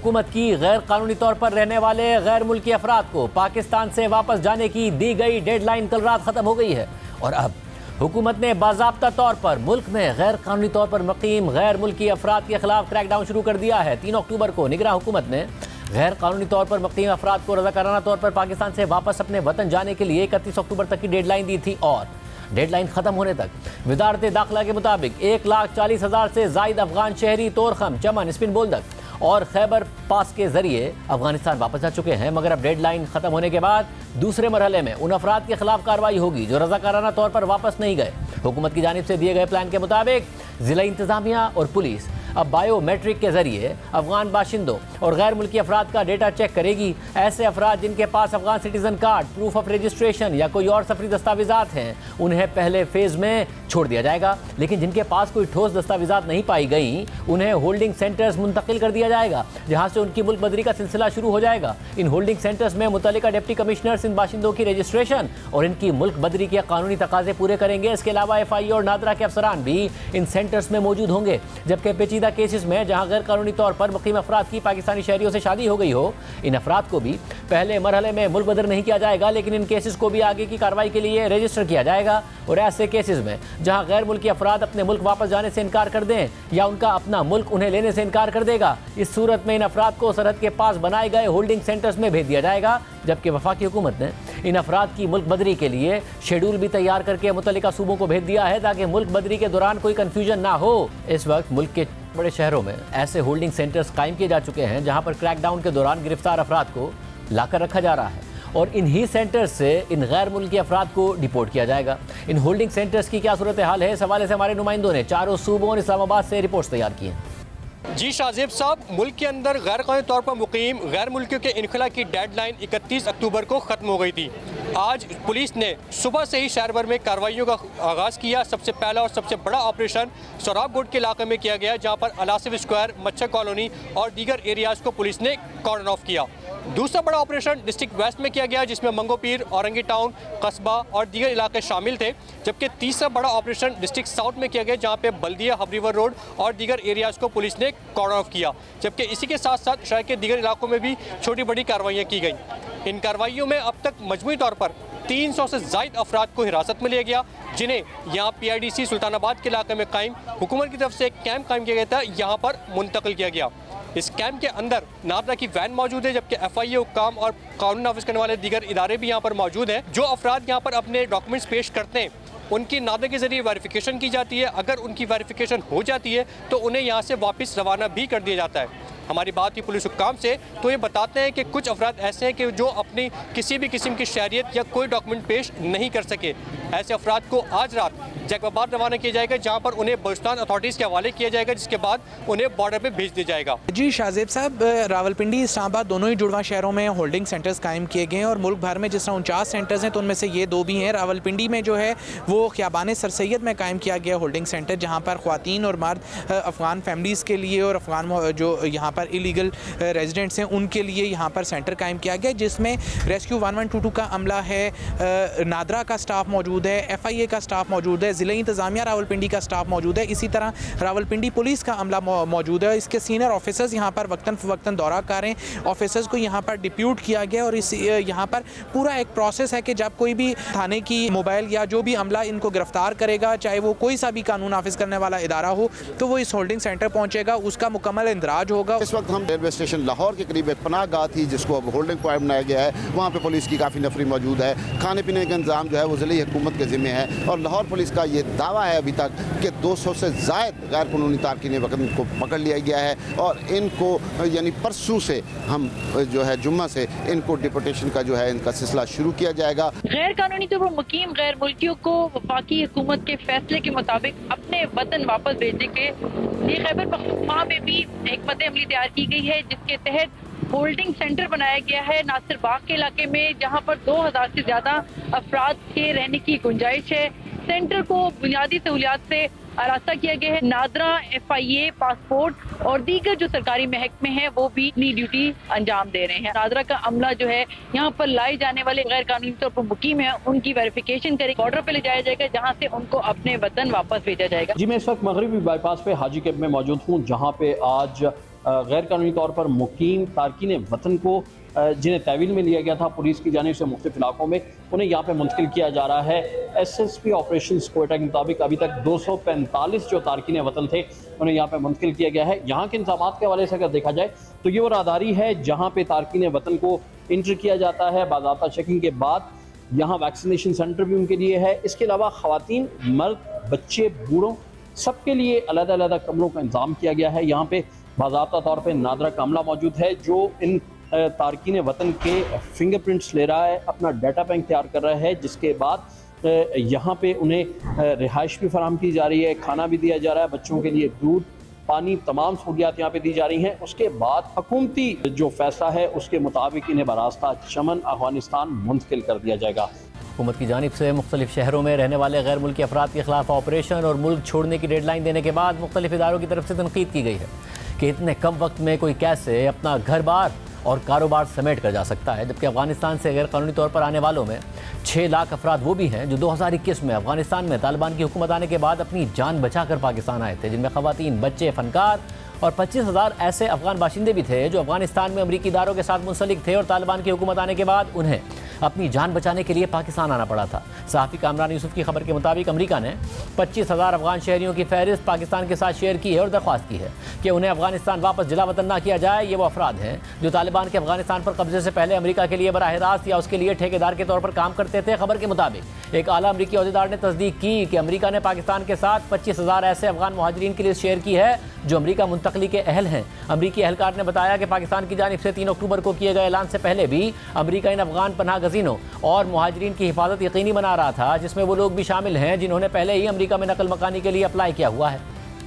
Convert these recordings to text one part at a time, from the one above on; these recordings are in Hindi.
हुकूमत की गैर कानूनी तौर पर रहने वाले गैर मुल्की अफराद को पाकिस्तान से वापस जाने की दी गई डेडलाइन कल रात खत्म हो गई है और अब हुकूमत ने बाज़ाब्ता तौर पर मुल्क में गैर कानूनी तौर पर मुक़ीम गैर मुल्की अफराद के खिलाफ क्रैकडाउन शुरू कर दिया है। 3 अक्टूबर को निगरान हुकूमत ने गैर कानूनी तौर पर मुक़ीम अफराद को रज़ाकाराना तौर पर पाकिस्तान से वापस अपने वतन जाने के लिए 31 अक्टूबर तक की डेडलाइन दी थी और डेडलाइन खत्म होने तक वजारत दाखिला के मुताबिक 1,40,000 से ज़ायद अफगान शहरी तोरखम, चमन, स्पिन बोल्दक और खैबर पास के जरिए अफगानिस्तान वापस जा चुके हैं। मगर अब डेडलाइन खत्म होने के बाद दूसरे मरहले में उन अफराद के खिलाफ कार्रवाई होगी जो रज़ाकाराना तौर पर वापस नहीं गए। हुकूमत की जानिब से दिए गए प्लान के मुताबिक ज़िला इंतज़ामिया और पुलिस अब बायोमेट्रिक के जरिए अफगान बाशिंदों और गैर मुल्की अफराद का डेटा चेक करेगी। ऐसे अफराद जिनके पास Afghan citizen card, proof of registration या कोई और सफरी दस्तावेजात हैं उन्हें पहले फेज़ में छोड़ दिया जाएगा, लेकिन जिनके पास कोई ठोस दस्तावेजात नहीं पाई गई उन्हें होल्डिंग सेंटर्स मुंतकिल कर दिया जाएगा जहाँ से उनकी मुल्क बदरी का सिलसिला शुरू हो जाएगा। इन होल्डिंग सेंटर्स में मुतल्लिका डिप्टी कमिश्नर्स इन बाशिंदों की रजिस्ट्रेशन और इनकी मुल्क बदरी के कानूनी तकाजे पूरे करेंगे। इसके अलावा FIA और नादरा के अफसरान भी इन सेंटर्स में मौजूद होंगे, जबकि पेचीदा केसेस में जहां गैर कानूनी तौर पर मुक़ीम अफराद की पाकिस्तानी शहरियों से शादी हो गई हो, इन अफराद को भी पहले मरहले में मुल्क बदर नहीं किया जाएगा, लेकिन इन केसेस को भी आगे की कार्रवाई के लिए रजिस्टर किया जाएगा। और ऐसे केसेस में जहां गैर मुल्की अफराद अपने मुल्क वापस जाने से इनकार कर दें या उनका अपना मुल्क उन्हें लेने से इनकार कर देगा, इस सूरत में इन अफराद को सरहद के पास बनाए गए होल्डिंग सेंटर्स में भेज दिया जाएगा। जबकि वफाकी हुकूमत ने इन अफराद की मुल्क बदरी के लिए शेड्यूल भी तैयार करके मुतल्लिका सूबों को भेज दिया है ताकि मुल्क बदरी के दौरान कोई कन्फ्यूजन ना हो। इस वक्त मुल्क के बड़े शहरों में ऐसे होल्डिंग सेंटर्स कायम किए जा चुके हैं जहां पर क्रैकडाउन के दौरान गिरफ्तार अफराद को लाकर रखा जा रहा है और इन्हीं सेंटर्स से इन गैर मुल्की अफराद को डिपोर्ट किया जाएगा। इन होल्डिंग सेंटर्स की क्या सूरत हाल है, इस हवाले से हमारे नुमाइंदों ने चारों सूबों और इस्लामाबाद से रिपोर्ट्स तैयार की हैं। जी शाहजेब साहब, मुल्क के अंदर गैर कानूनी तौर पर मुकीम गैर मुल्कियों के इनखला की डेडलाइन 31 अक्टूबर को ख़त्म हो गई थी। आज पुलिस ने सुबह से ही शहर भर में कार्रवाइयों का आगाज़ किया। सबसे पहला और सबसे बड़ा ऑपरेशन सोराब गोड के इलाके में किया गया, जहां पर अलासिफ स्क्वायर, मच्छर कॉलोनी और दीगर एरियाज़ को पुलिस ने कॉर्डन ऑफ किया। दूसरा बड़ा ऑपरेशन डिस्ट्रिक्ट वेस्ट में किया गया, जिसमें मंगोपीर, औरंगी टाउन, कस्बा और दीगर इलाके शामिल थे। जबकि तीसरा बड़ा ऑपरेशन डिस्ट्रिक्ट साउथ में किया गया, जहां पे बल्दिया, हबरीवर रोड और दीगर एरियाज़ को पुलिस ने कॉर्डन ऑफ किया। जबकि इसी के साथ साथ शहर के दीगर इलाकों में भी छोटी बड़ी कार्रवाइयाँ की गई। इन कार्रवाइयों में अब तक मजमूई तौर पर 300 से ज़ायद अफराद को हिरासत में लिया गया, जिन्हें यहाँ PIDC सुल्तानाबाद के इलाके में कायम हुकूमत की तरफ से एक कैंप कायम किया गया था, यहाँ पर मुंतकिल किया गया। इस कैंप के अंदर नादरा की वैन मौजूद है, जबकि FIA, हुक्काम और कानून नाफिज करने वाले दीगर इदारे भी यहाँ पर मौजूद हैं। जो अफराद यहाँ पर अपने डॉक्यूमेंट्स पेश करते हैं उनकी नादरा के जरिए वेरिफिकेशन की जाती है। अगर उनकी वेरिफिकेशन हो जाती है तो उन्हें यहाँ से वापस रवाना भी कर दिया जाता है। हमारी बात की पुलिस हुक्काम से तो ये बताते हैं कि कुछ अफराद ऐसे हैं कि जो अपनी किसी भी किस्म की शहरियत या कोई डॉक्यूमेंट पेश नहीं कर सके। ऐसे अफराद को आज रात जैकबाबाद रवाना किया जाएगा, जहां पर उन्हें बलूचिस्तान अथॉरिटीज़ के हवाले किया जाएगा, जिसके बाद उन्हें बॉर्डर पे भेज दिया जाएगा। जी शाहजेब साहब, रावलपिंडी, इस्लामाबाद दोनों ही जुड़वा शहरों में होल्डिंग सेंटर्स कायम किए गए हैं और मुल्क भर में जिस तरह 49 सेंटर्स हैं तो उनमें से ये 2 भी हैं। रावलपिंडी में जो है वो ख़ियाबान सर सैयद में कायम किया गया होल्डिंग सेंटर, जहाँ पर ख़वातीन और मर्द अफ़गान फैमिलीज़ के लिए और अफ़गान जो यहाँ पर इलीगल रेजिडेंट्स हैं उनके लिए यहाँ पर सेंटर कायम किया गया, जिसमें रेस्क्यू 1122 का अमला है, नादरा का स्टाफ मौजूद है, FIA का स्टाफ मौजूद है, ज़िला इंतज़ामिया रावलपिंडी का स्टाफ मौजूद है, इसी तरह रावलपिंडी पुलिस का अमला मौजूद है। इसके सीनियर ऑफिसर्स यहाँ पर वक्तन दौरा कर रहे हैं। ऑफिसर्स को यहाँ पर डिप्यूट किया गया और इस यहाँ पर पूरा एक प्रोसेस है कि जब कोई भी थाने की मोबाइल या जो भी अमला इनको गिरफ्तार करेगा, चाहे वो कोई सा भी कानून नाफिज करने वाला इदारा हो, तो वो इस होल्डिंग सेंटर पहुँचेगा, उसका मुकम्मल इंदराज होगा। इस वक्त हम रेलवे स्टेशन लाहौर के करीब एक पनाह गाह थी जिसको अब होल्डिंग पॉइंट बनाया गया है। वहाँ पे पुलिस की काफ़ी नफरी मौजूद है। खाने पीने का इंतजाम जो है वो ज़िले हुकूमत के ज़िम्मे है और लाहौर पुलिस का ये दावा है अभी तक कि 200 से ज़ायद गैर कानूनी तारकीन वतन को पकड़ लिया गया है और इनको यानी परसों से हम जो है जुम्मा से इनको डिपोर्टेशन का जो है इनका सिलसिला शुरू किया जाएगा। गैर कानूनी तौर पर मुकीम गैर मुल्कियों को वफाकी हुकूमत के फैसले के मुताबिक अपने वतन वापस भेजने के लिए खैबर पख्तूनख्वा में भी एक मद अमली तैयार की गई है, जिसके तहत होल्डिंग सेंटर बनाया गया है नासिर बाग के इलाके में, जहां पर 2000 से ज्यादा अफराद के रहने की गुंजाइश है। सेंटर को बुनियादी सहूलियात से आरास्ता किया गया है। नादरा, FIA, पासपोर्ट और दीगर जो सरकारी महकमे हैं वो भी अपनी ड्यूटी अंजाम दे रहे हैं। नादरा का अमला जो है यहाँ पर लाए जाने वाले गैर कानूनी तौर पर मुकीम है उनकी वेरिफिकेशन करें, बॉर्डर पे ले जाया जाएगा, जहाँ से उनको अपने वतन वापस भेजा जाएगा। जी, मैं इस वक्त मगरबी बाईपास पे हाजी कैंप में मौजूद हूँ, जहाँ पे आज गैर कानूनी तौर पर मुकीम तारकीन वतन को जिन्हें तहवील में लिया गया था पुलिस की जानिब से मुख्तलिफ इलाकों में, उन्हें यहाँ पे मुंतकिल किया जा रहा है। SSP ऑपरेशन कोयटा के मुताबिक अभी तक 245 जो तारकीन वतन थे उन्हें यहाँ पे मुंतकिल किया गया है। यहाँ के इंतजाम के हवाले से अगर देखा जाए तो ये वो राहदारी है जहाँ पे तारकीन वतन को इंटर किया जाता है। बाज़ाब्ता चेकिंग के बाद यहाँ वैक्सीनेशन सेंटर भी उनके लिए है। इसके अलावा ख़वातीन, मर्द, बच्चे, बूढ़ों सबके लिए अलग-अलग कमरों का इंतजाम किया गया है। यहाँ पे बाज़ाब्ता तौर पर नादरा कामला मौजूद है जो इन तारकीन वतन के फिंगरप्रिंट्स ले रहा है, अपना डाटा बैंक तैयार कर रहा है, जिसके बाद यहाँ पे उन्हें रिहाइश भी फराहम की जा रही है, खाना भी दिया जा रहा है, बच्चों के लिए दूध, पानी, तमाम सहूलियात यहाँ पे दी जा रही हैं। उसके बाद हुकूमती जो फैसला है उसके मुताबिक इन्हें बरास्ता चमन अफगानिस्तान मुंतकिल कर दिया जाएगा। हुकूमत की जानिब से मुख्तलिफ शहरों में रहने वाले गैर मुल्की अफराद के खिलाफ ऑपरेशन और मुल्क छोड़ने की डेडलाइन देने के बाद मुख्तलिफ इदारों की तरफ से तनकीद की गई है कि इतने कम वक्त में कोई कैसे अपना घर बार और कारोबार समेट कर जा सकता है, जबकि अफगानिस्तान से गैर कानूनी तौर पर आने वालों में 6 लाख अफराद वो भी हैं जो 2021 में अफगानिस्तान में तालिबान की हुकूमत आने के बाद अपनी जान बचाकर पाकिस्तान आए थे, जिनमें ख़वातीन, बच्चे, फ़नकार और 25,000 ऐसे अफगान बाशिंदे भी थे जो अफगानिस्तान में अमरीकी इदारों के साथ मुंसलिक थे और तालिबान की हुकूमत आने के बाद उन्हें अपनी जान बचाने के लिए पाकिस्तान आना पड़ा था। सहाफ़ी कामरान यूसुफ की खबर के मुताबिक अमेरिका ने 25,000 अफगान शहरियों की फहरिस्त पाकिस्तान के साथ शेयर की है और दरख्वास्त की है कि उन्हें अफगानिस्तान वापस जिला वतन ना किया जाए। ये वो अफराद हैं जो तालिबान के अफगानिस्तान पर कब्जे से पहले अमेरिका के लिए बराह रास्त या उसके लिए ठेकेदार के तौर पर काम करते थे। खबर के मुताबिक एक आला अमरीकी अहदेदार ने तस्दीक की कि अमेरिका ने पाकिस्तान के साथ 25,000 ऐसे अफगान मुहाजिरीन की लिस्ट शेयर की है जो अमेरिका मुंतकली के अहल हैं। अमरीकी एहलकार ने बताया कि पाकिस्तान की जानिब से 3 अक्टूबर को किए गए ऐलान से पहले भी अमरीका इन अफगान पनाह गज़ीनों और मुहाजिरीन की हिफाजत यकीनी बना रहा था, जिसमें वो लोग भी शामिल हैं जिन्होंने पहले ही अमरीका में नकल मकानी के लिए अप्लाई किया हुआ है।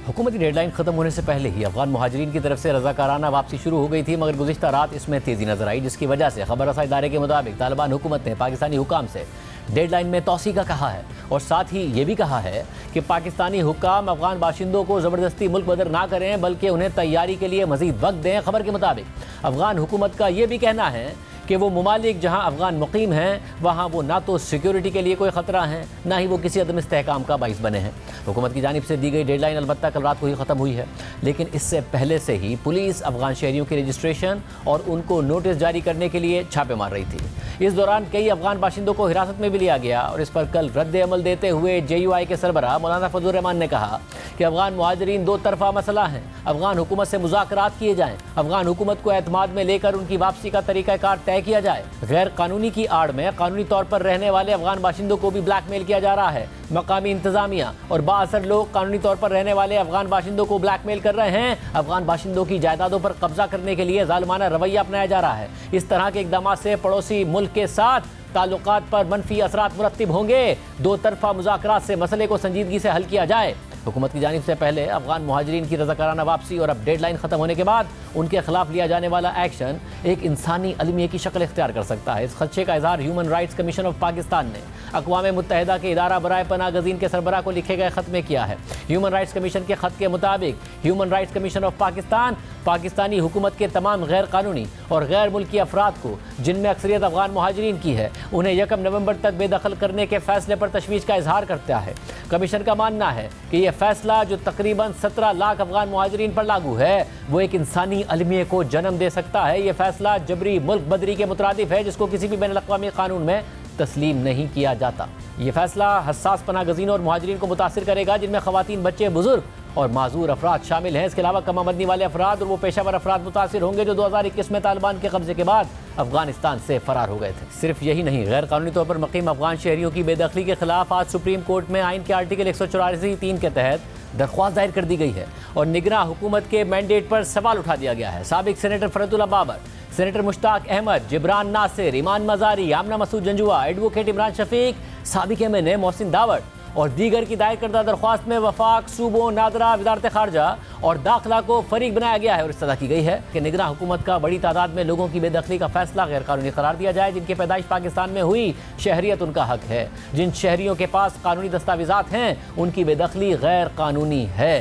हुकूमती डेडलाइन ख़त्म होने से पहले ही अफगान मुहाजिरीन की तरफ से रज़ाकाराना वापसी शुरू हो गई थी, मगर गुज़िश्ता रात इसमें तेज़ी नजर आई, जिसकी वजह से खबर रसा इदारे के मुताबिक तालिबान हुकूमत ने पाकिस्तानी हुकाम से डेडलाइन में तौसी का कहा है और साथ ही ये भी कहा है कि पाकिस्तानी हुकाम अफगान बाशिंदों को ज़बरदस्ती मुल्क बदर ना करें बल्कि उन्हें तैयारी के लिए मज़ीद वक्त दें। खबर के मुताबिक अफगान हुकूमत का ये भी कहना है कि वो ममालिक जहाँ अफगान मुकीम हैं वहाँ वो ना तो सिक्योरिटी के लिए कोई ख़तरा है, ना ही वो किसी अदम इस्तेहकाम का बाइस बने हैं। हुकूमत की जानिब से दी गई डेडलाइन अलबत्ता कल रात को ही ख़त्म हुई है, लेकिन इससे पहले से ही पुलिस अफगान शहरियों की रजिस्ट्रेशन और उनको नोटिस जारी करने के लिए छापे मार रही थी। इस दौरान कई अफगान बाशिंदों को हिरासत में भी लिया गया और इस पर कल रद्द अमल देते हुए JUI के सरबराह मौलाना फजलुर रहमान ने कहा कि अफगान मुहाजिरीन 2 तरफा मसला है, अफगान हुकूमत से मुज़ाकरात किए जाएँ, अफगान हुकूमत को एतमाद में लेकर उनकी वापसी का तरीक़ाकार तय किया जाए। गैर कानूनी की आड़ में कानूनी तौर पर रहने वाले अफगान बाशिंदों को भी ब्लैकमेल किया जा रहा है। मकामी इंतजामिया और बाअसर लोग कानूनी तौर पर रहने वाले अफगान बाशिंदों को ब्लैकमेल कर रहे हैं। अफगान बाशिंदों की जायदादों पर कब्जा करने के लिए जालिमाना रवैया अपनाया जा रहा है। इस तरह के इक़दाम से पड़ोसी मुल्क के साथ ताल्लुकात पर मनफी असरात मुरत्तिब होंगे। 2 तरफा मुज़ाकरात से मसले को संजीदगी से हल किया जाए। हुकूमत की जानिब से पहले अफगान मुहाजिरीन की रज़ाकाराना वापसी और अब डेडलाइन ख़त्म होने के बाद उनके खिलाफ लिया जाने वाला एक्शन एक इंसानी अलमिया की शक्ल इख्तियार कर सकता है। इस खदशे का इज़हार human rights commission of Pakistan ने अक़वाम मुत्तहिदा के इदारा बराए पनाह गज़ीन के सरबराह को लिखे गए ख़त में किया है। ह्यूमन राइट्स कमीशन के ख़त के मुताबिक human rights commission of Pakistan Pakistani हुकूमत के तमाम गैर कानूनी और गैर मुल्की अफराद को, जिनमें अक्सरियत अफगान मुहाजिरीन की है, उन्हें 1 नवंबर तक बेदखल करने के फैसले पर तशवीश का इजहार करता है। कमीशन का मानना है कि यह फैसला जो तकरीबन 17 लाख अफगान मुहाजिरीन पर लागू है वो एक इंसानी अलमिये को जन्म दे सकता है। यह फैसला जबरी मुल्क बदरी के मुतरादिफ है जिसको किसी भी बैनुल अक़वामी कानून में तस्लीम नहीं किया जाता। ये फैसला हसास पनाह गज़ीनों और मुहाजिरीन को मुतासिर करेगा जिनमें ख़वातीन, बच्चे, बुजुर्ग और माजूर अफराद शामिल हैं। इसके अलावा कम आमदनी वाले अफराद और वो पेशावर अफराद मुतासिर होंगे जो 2021 में तालिबान के कब्जे के बाद अफगानिस्तान से फरार हो गए थे। सिर्फ यही नहीं, गैर कानूनी तौर पर मुक़ीम अफगान शहरियों की बेदखली के खिलाफ आज सुप्रीम कोर्ट में आइन के आर्टिकल 184(3) के तहत दरख्वास्त दायर कर दी गई है और निगरां हुकूमत के मैंडेट पर सवाल उठा दिया गया है। साबिक सेनेटर फरतुल्लाह बाबर, सेनेटर मुश्ताक अहमद, जिब्रान नासिर, ईमान मज़ारी, आमना मसूद जंजुआ, एडवोकेट इमरान शफीक, साबिक MNA मोहसिन दावड़ और दीगर की दायर करदा दरख्वास्त में वफाक, सूबों, नादरा, वज़ारत ख़ारजा और दाखिला को फरीक बनाया गया है और इस्तदा की गई है कि निगरां हुकूमत का बड़ी तादाद में लोगों की बेदखली का फैसला गैर कानूनी करार दिया जाए जिनकी पैदाइश पाकिस्तान में हुई, शहरियत उनका हक है। जिन शहरियों के पास कानूनी दस्तावेज़ात हैं उनकी बेदखली गैर कानूनी है।